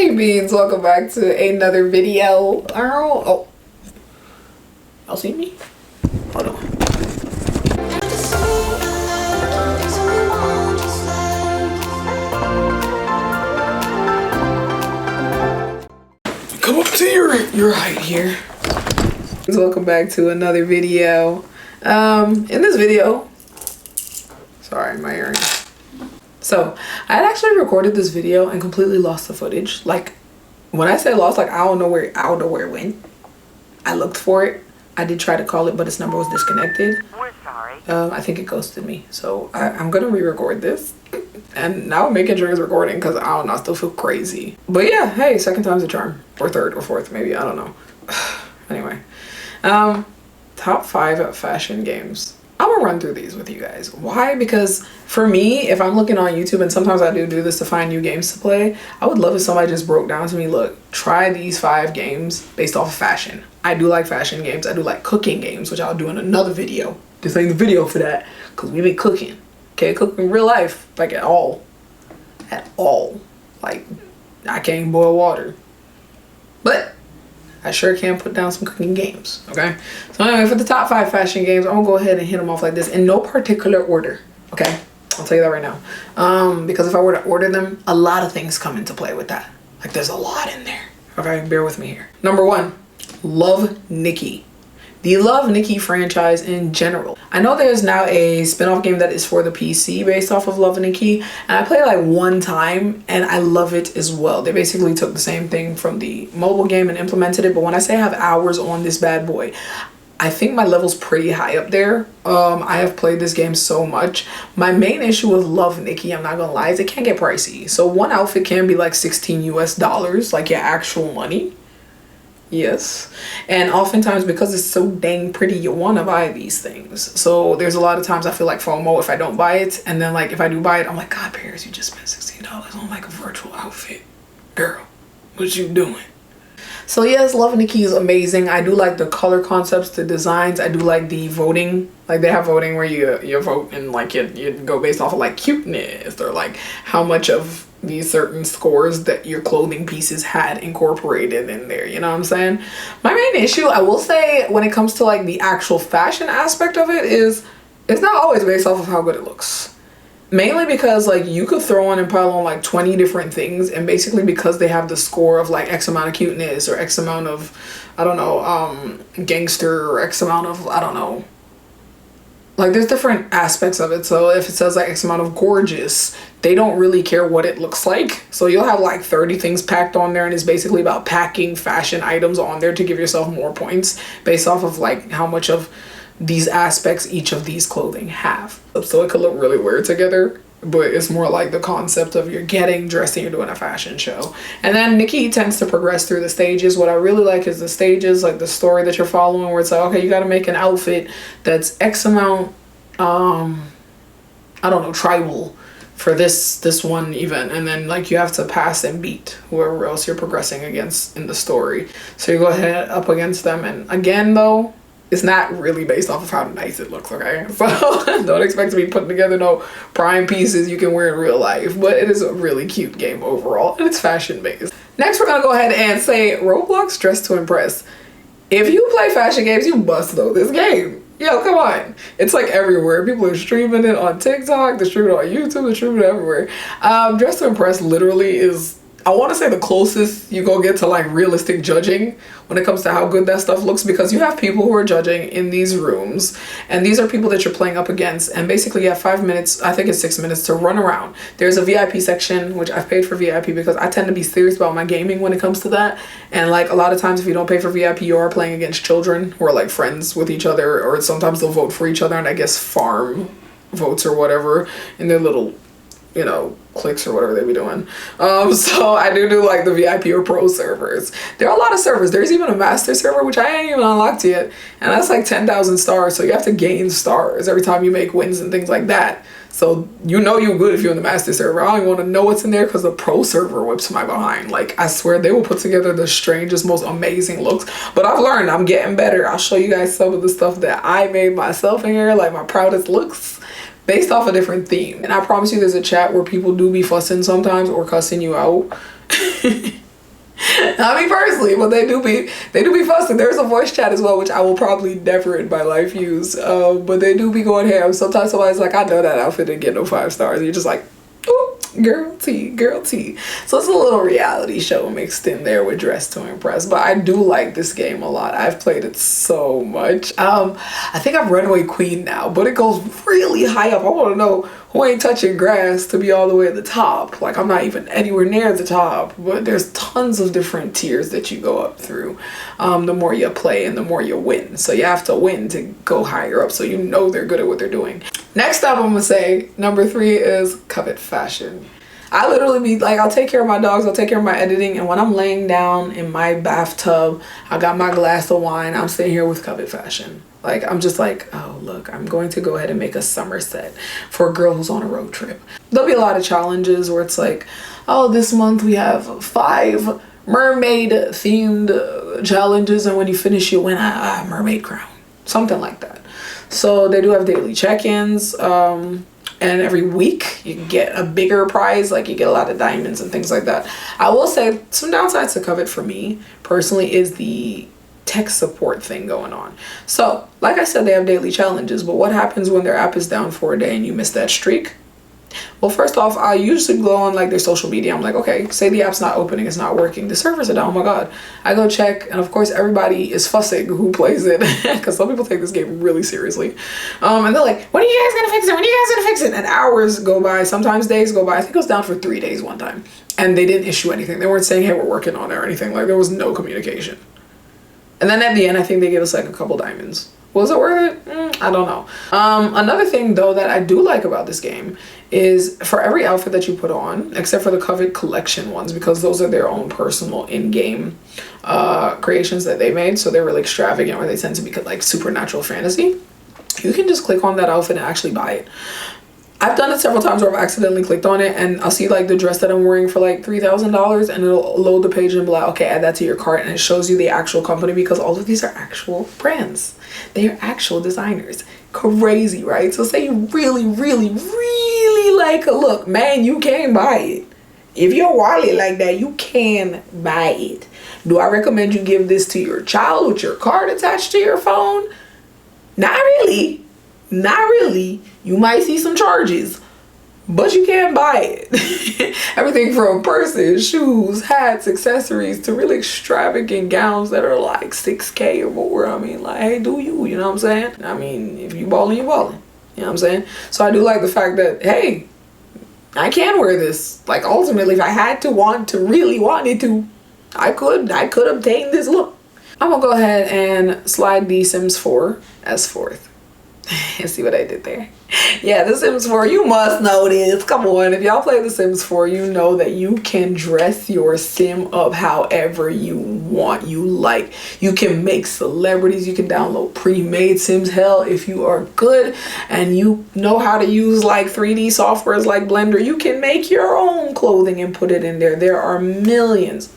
Hey beans, welcome back to another video. Oh, y'all see me? Hold on. Come up to your height here. Welcome back to another video. In this video, sorry, my earrings. So I had actually recorded this video and completely lost the footage. Like, when I say lost, like I don't know where it went. I looked for it. I did try to call it, but its number was disconnected. We're sorry. I think it ghosted me. So I'm gonna re-record this. And now I'm making sure it's recording because I don't know, I still feel crazy. But yeah, hey, second time's a charm. Or third or fourth, maybe, I don't know. Anyway. Top 5 fashion games. I'm gonna run through these with you guys. Why? Because for me, if I'm looking on YouTube, and sometimes I do this to find new games to play, I would love if somebody just broke down to me, look, try these 5 games based off of fashion. I do like fashion games. I do like cooking games, which I'll do in another video. This ain't the video for that, because we be cooking. Okay, cooking in real life, like at all. At all. Like, I can't even boil water. But I sure can put down some cooking games, okay? So anyway, for the top 5 fashion games, I'm gonna go ahead and hit them off like this in no particular order, okay? I'll tell you that right now. Because if I were to order them, a lot of things come into play with that. Like, there's a lot in there, okay? Bear with me here. Number 1, Love Nikki. The Love Nikki franchise in general. I know there's now a spin-off game that is for the PC based off of Love Nikki, and I played it like one time and I love it as well. They basically took the same thing from the mobile game and implemented it, but when I say I have hours on this bad boy, I think my level's pretty high up there. I have played this game so much. My main issue with Love Nikki, I'm not gonna lie, is it can get pricey. So one outfit can be like $16 US, like your actual money. Yes, and oftentimes because it's so dang pretty, you want to buy these things. So there's a lot of times I feel like FOMO if I don't buy it, and then like if I do buy it, I'm like, God, Paris, you just spent $16 on like a virtual outfit, girl. What you doing? So yes, Love Nikki is amazing. I do like the color concepts, the designs. I do like the voting. Like they have voting where you vote and like you go based off of like cuteness or like how much of these certain scores that your clothing pieces had incorporated in there, you know what I'm saying? My main issue, I will say, when it comes to like the actual fashion aspect of it, is it's not always based off of how good it looks. Mainly because like you could throw on and pile on like 20 different things, and basically because they have the score of like X amount of cuteness or X amount of, I don't know, gangster, or X amount of, I don't know, like there's different aspects of it. So if it says like X amount of gorgeous, they don't really care what it looks like. So you'll have like 30 things packed on there, and it's basically about packing fashion items on there to give yourself more points based off of like how much of these aspects each of these clothing have. So it could look really weird together, but it's more like the concept of you're getting dressed and you're doing a fashion show. And then Nikki tends to progress through the stages. What I really like is the stages, like the story that you're following, where it's like, okay, you got to make an outfit that's X amount, I don't know, tribal for this one event, and then like you have to pass and beat whoever else you're progressing against in the story. So you go ahead up against them, and again though, it's not really based off of how nice it looks, okay? So don't expect to be putting together no prime pieces you can wear in real life, but it is a really cute game overall, and it's fashion based. Next, we're gonna go ahead and say Roblox Dress to Impress. If you play fashion games, you must know this game. Yo, come on. It's like everywhere. People are streaming it on TikTok, they're streaming it on YouTube, they're streaming it everywhere. Dress to Impress literally is, I want to say, the closest you go get to like realistic judging when it comes to how good that stuff looks, because you have people who are judging in these rooms, and these are people that you're playing up against, and basically you have 5 minutes, I think it's 6 minutes, to run around. There's a VIP section, which I've paid for VIP because I tend to be serious about my gaming when it comes to that, and like a lot of times if you don't pay for VIP, you are playing against children who are like friends with each other, or sometimes they'll vote for each other and I guess farm votes or whatever in their little, you know, clicks or whatever they be doing. So I do like the VIP or pro servers. There are a lot of servers. There's even a master server, which I ain't even unlocked yet, and that's like 10,000 stars. So you have to gain stars every time you make wins and things like that. So you know you're good if you're in the master server. I don't even want to know what's in there because the pro server whips my behind. Like, I swear they will put together the strangest, most amazing looks. But I've learned, I'm getting better. I'll show you guys some of the stuff that I made myself in here, like my proudest looks, based off a different theme. And I promise you there's a chat where people do be fussing sometimes or cussing you out. Not me personally, but they do be fussing. There's a voice chat as well, which I will probably never in my life use. But they do be going ham. Sometimes somebody's like, I know that outfit didn't get no 5 stars. And you're just like, ooh, girl T. So it's a little reality show mixed in there with Dress to Impress. But I do like this game a lot. I've played it so much. I think I'm runway queen now, but it goes really high up. I want to know who ain't touching grass to be all the way at the top. Like, I'm not even anywhere near the top, but there's tons of different tiers that you go up through. The more you play and the more you win. So you have to win to go higher up, so you know they're good at what they're doing. Next up, I'm gonna say number 3 is Covet Fashion. I literally be like, I'll take care of my dogs, I'll take care of my editing, and when I'm laying down in my bathtub, I got my glass of wine, I'm sitting here with Covet Fashion. Like, I'm just like, oh, look, I'm going to go ahead and make a summer set for a girl who's on a road trip. There'll be a lot of challenges where it's like, oh, this month we have 5 mermaid themed challenges, and when you finish you win a mermaid crown, something like that. So they do have daily check-ins, and every week you get a bigger prize, like you get a lot of diamonds and things like that. I will say some downsides to Covet for me personally is the tech support thing going on. So like I said, they have daily challenges, but what happens when their app is down for a day and you miss that streak? Well, first off, I usually go on like their social media. I'm like, okay, say the app's not opening, it's not working, the servers are down, oh my god. I go check, and of course everybody is fussing who plays it, because some people take this game really seriously. And they're like, when are you guys gonna fix it? When are you guys gonna fix it? And hours go by, sometimes days go by. I think it was down for 3 days one time, and they didn't issue anything. They weren't saying, hey, we're working on it or anything. Like, there was no communication. And then at the end, I think they gave us like a couple diamonds. Was it worth it? I don't know. Another thing though that I do like about this game is for every outfit that you put on, except for the Covet collection ones, because those are their own personal in-game creations that they made, so they're really extravagant, or they tend to be like supernatural fantasy. You can just click on that outfit and actually buy it. I've done it several times where I've accidentally clicked on it and I'll see like the dress that I'm wearing for like $3,000, and it'll load the page and be like, okay, add that to your cart, and it shows you the actual company, because all of these are actual brands. They are actual designers. Crazy, right? So say you really, really, really like a look, man, you can buy it. If you're wallet like that, you can buy it. Do I recommend you give this to your child with your card attached to your phone? Not really. Not really. You might see some charges, but you can buy it. Everything from purses, shoes, hats, accessories, to really extravagant gowns that are like 6K or more. I mean, like, hey, do you know what I'm saying? I mean, if you ballin', you ballin'. You know what I'm saying? So I do like the fact that, hey, I can wear this. Like, ultimately, if I had to really wanted to, I could obtain this look. I'm gonna go ahead and slide The Sims 4 as 4th. See what I did there? Yeah, The Sims 4, you must know this. Come on, if y'all play The Sims 4, you know that you can dress your sim up however you want, you like. You can make celebrities, you can download pre-made sims. Hell, if you are good and you know how to use like 3D softwares like Blender, you can make your own clothing and put it in there. There are millions.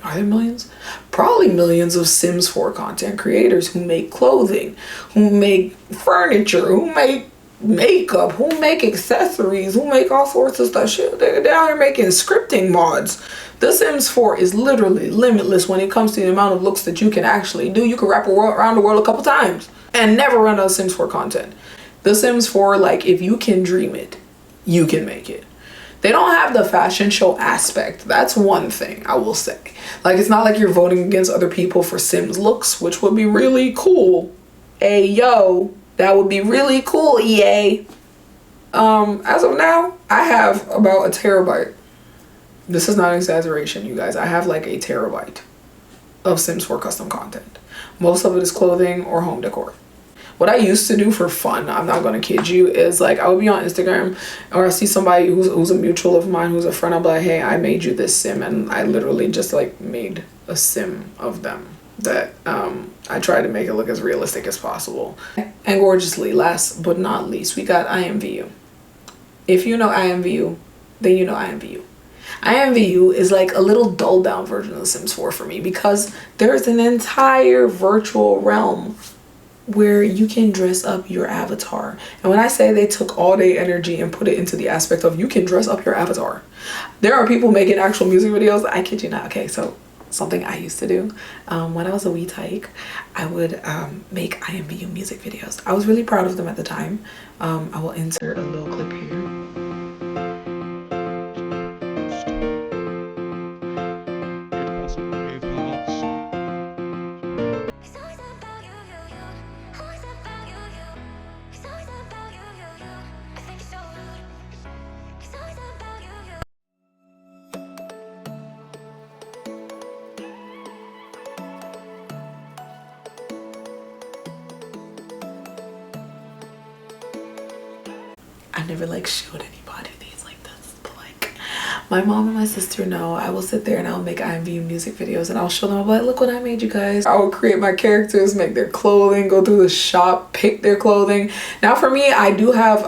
Are there millions? Probably millions of Sims 4 content creators who make clothing, who make furniture, who make makeup, who make accessories, who make all sorts of stuff. Shit, they're down here making scripting mods. The Sims 4 is literally limitless when it comes to the amount of looks that you can actually do. You can wrap around the world a couple times and never run out of Sims 4 content. The Sims 4, like, if you can dream it, you can make it. They don't have the fashion show aspect. That's one thing I will say. Like, it's not like you're voting against other people for Sims looks, which would be really cool. Hey, yo, that would be really cool, EA. As of now, I have about a terabyte. This is not an exaggeration, you guys. I have like a terabyte of Sims 4 custom content. Most of it is clothing or home decor. What I used to do for fun, I'm not gonna kid you, is like I would be on Instagram or I see somebody who's a mutual of mine, who's a friend. I'll be like, hey, I made you this sim, and I literally just like made a sim of them that I try to make it look as realistic as possible. And gorgeously, last but not least, we got IMVU. If you know IMVU, then you know IMVU. IMVU is like a little dulled down version of The Sims 4 for me, because there's an entire virtual realm where you can dress up your avatar. And when I say they took all day energy and put it into the aspect of you can dress up your avatar, there are people making actual music videos. I kid you not. Okay, so something I used to do. When I was a wee tyke, I would make IMVU music videos. I was really proud of them at the time. I will insert a little clip here. I never like showed anybody these like this, but like my mom and my sister know. I will sit there and I'll make IMVU music videos and I'll show them. I'll be like, look what I made, you guys. I will create my characters, make their clothing, go through the shop, pick their clothing. Now for me, I do have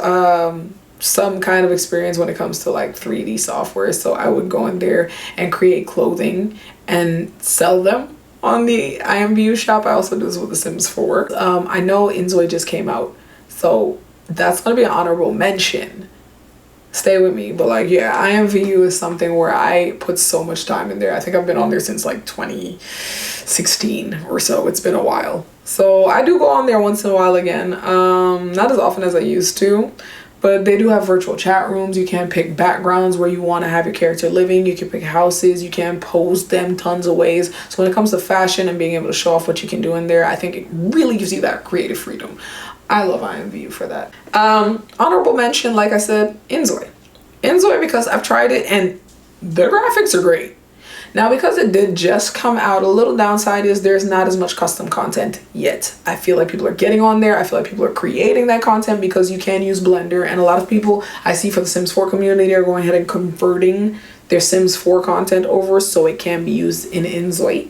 some kind of experience when it comes to like 3D software, so I would go in there and create clothing and sell them on the IMVU shop. I also do this with The Sims 4. I know Inzoi just came out, so that's gonna be an honorable mention. Stay with me, but like, yeah, IMVU is something where I put so much time in there. I think I've been on there since like 2016 or so. It's been a while, so I do go on there once in a while again. Not as often as I used to, but they do have virtual chat rooms. You can pick backgrounds where you want to have your character living. You can pick houses. You can pose them tons of ways. So when it comes to fashion and being able to show off what you can do in there, I think it really gives you that creative freedom. I love IMVU for that. Honorable mention, like I said, Inzoi. Inzoi, because I've tried it and the graphics are great. Now, because it did just come out, a little downside is there's not as much custom content yet. I feel like people are getting on there. I feel like people are creating that content because you can use Blender. And a lot of people I see for the Sims 4 community are going ahead and converting their Sims 4 content over so it can be used in Inzoi.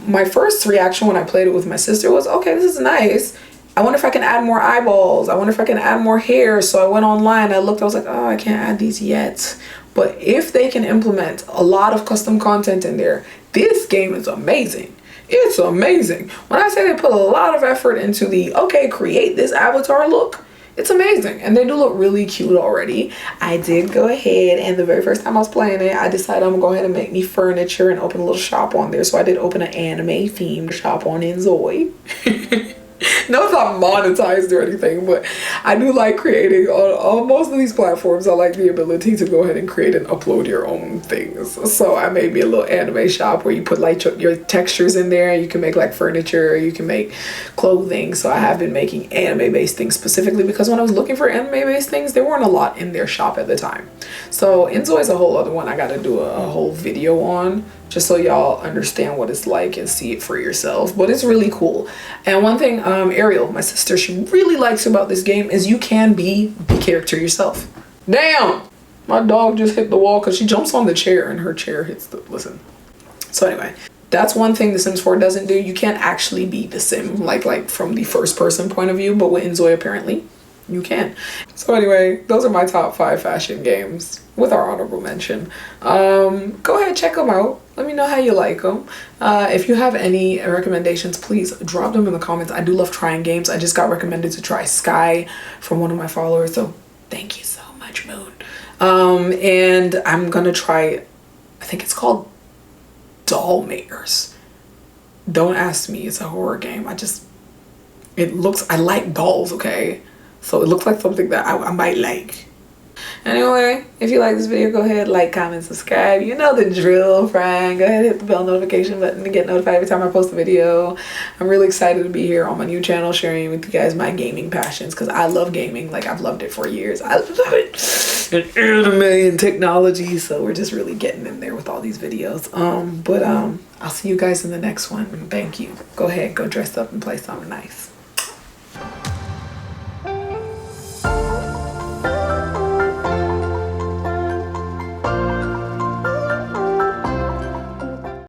My first reaction when I played it with my sister was, okay, this is nice. I wonder if I can add more eyeballs. I wonder if I can add more hair. So I went online, I looked, I was like, oh, I can't add these yet. But if they can implement a lot of custom content in there, this game is amazing. It's amazing. When I say they put a lot of effort into the, okay, create this avatar look, it's amazing. And they do look really cute already. I did go ahead and the very first time I was playing it, I decided I'm gonna go ahead and make me furniture and open a little shop on there. So I did open an anime themed shop on Inzoi. No, it's not monetized or anything, but I do like creating on most of these platforms. I like the ability to go ahead and create and upload your own things. So I made me a little anime shop where you put like your textures in there and you can make like furniture, you can make clothing. So I have been making anime based things specifically because when I was looking for anime based things, there weren't a lot in their shop at the time. So Inzoi is a whole other one I got to do a whole video on, just so y'all understand what it's like and see it for yourself. But it's really cool. And one thing Ariel, my sister, she really likes about this game is you can be the character yourself. Damn! My dog just hit the wall because she jumps on the chair and her chair hits the, listen. So anyway, that's one thing The Sims 4 doesn't do. You can't actually be the Sim, like from the first person point of view, but with Inzoi apparently, you can. So anyway, those are my top 5 fashion games with our honorable mention. Go ahead, check them out. Let me know how you like them. If you have any recommendations, please drop them in the comments. I do love trying games. I just got recommended to try Sky from one of my followers, so thank you so much, Moon. And I'm gonna try, I think it's called Doll Makers. Don't ask me, it's a horror game. I like dolls, okay? So it looks like something that I might like. Anyway, if you like this video, go ahead, like, comment, subscribe. You know the drill, friend. Go ahead, hit the bell notification button to get notified every time I post a video. I'm really excited to be here on my new channel sharing with you guys my gaming passions because I love gaming. Like, I've loved it for years. I love it. And anime and technology. So we're just really getting in there with all these videos. I'll see you guys in the next one. Thank you. Go ahead, go dress up and play something nice.